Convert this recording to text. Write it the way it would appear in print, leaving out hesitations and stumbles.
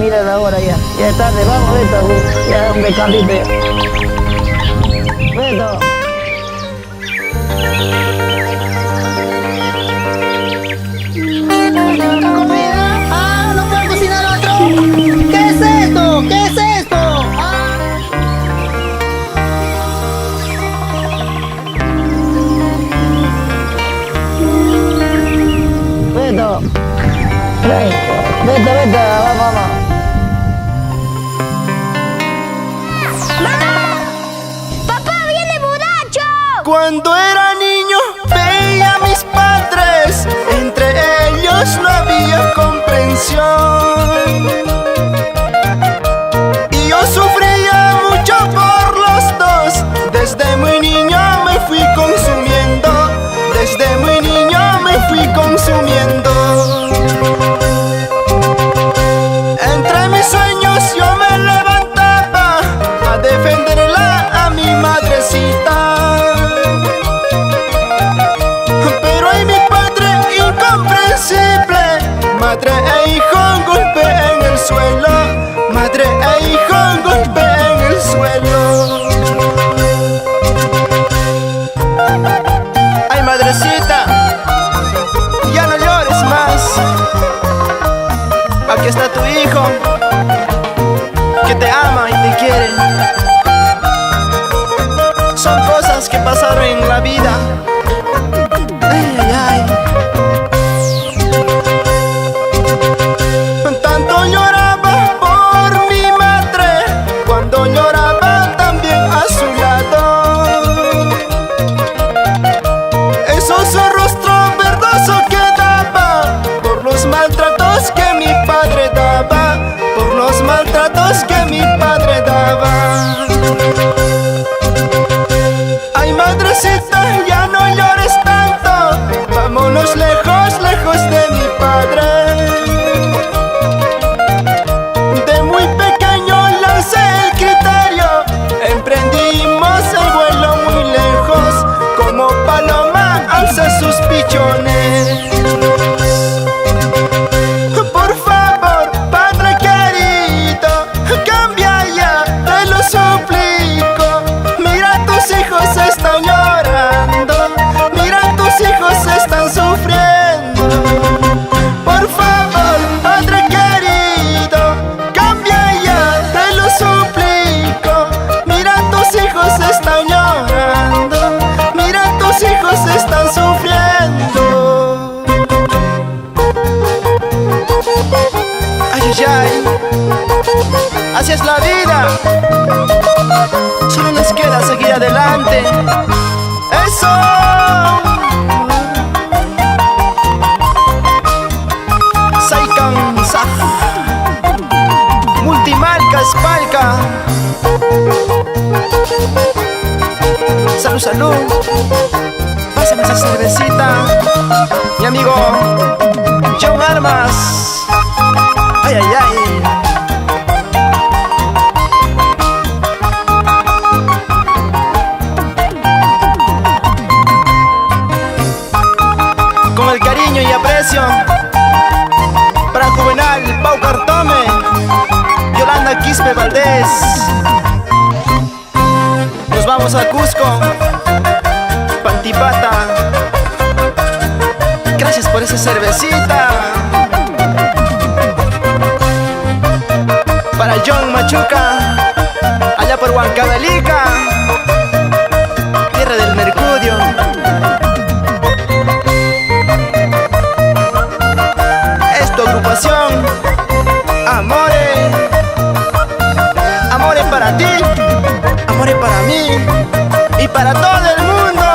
mirar ahora ya. Ya es tarde, vamos, Beto. Ya un descansito ya. Beto. ¿Comida? Ah, ¿no puedo cocinar otro? ¿Qué es esto? ¿Qué es esto? Beto. Ven. Beto, vamos, vamos. ¡Papá, viene borracho! Cuando era niño veía a mis padres, entre ellos no había comprensión. Y yo sufría mucho por los dos. Desde muy niño me fui consumiendo. Desde muy niño me fui consumiendo. Entre mis sueños yo me levantaba a defenderla a mi madrecita. Pero hay mi padre incomprensible. Madre e hijo golpe en el suelo. Madre e hijo golpe en el suelo. Ay, madrecita, ya no llores más. Aquí está tu hijo, que te ama y te quiere. Son cosas que pasaron en la vida. Ay, ay, ay. Tanto lloraba por mi madre, cuando lloraba también a su lado. Esos rostros verdosos que daba por los maltratos que mi padre daba, por los maltratos que mi padre daba. Ay, madrecita, ya no llores tanto. Vámonos lejos, lejos de mi padre. De muy pequeño lancé el criterio. Emprendimos el vuelo muy lejos. Como paloma alza sus pichones. Por favor, padre querido, cambia ya, te lo suplico. Mira, tus hijos están llorando. Mira, tus hijos están sufriendo. Por favor, padre querido, cambia ya, te lo suplico. Mira, tus hijos están llorando. Mira, tus hijos están sufriendo. Ay, ay, ay. Así es la vida. Solo nos queda seguir adelante. ¡Eso! Saikan Saj Multimarca Spalca. Salud, salud. Pásame esa cervecita. Mi amigo John Armas. Ay, ay, ay. Con el cariño y aprecio para Juvenal Pau Cartome, Yolanda Quispe Valdés. Nos vamos a Cusco, Pantipata. Gracias por esa cervecita. Para John Machuca, allá por Huancavelica, tierra del Mercurio. Es tu agrupación, Amore. Amore para ti, amore para mí y para todo el mundo.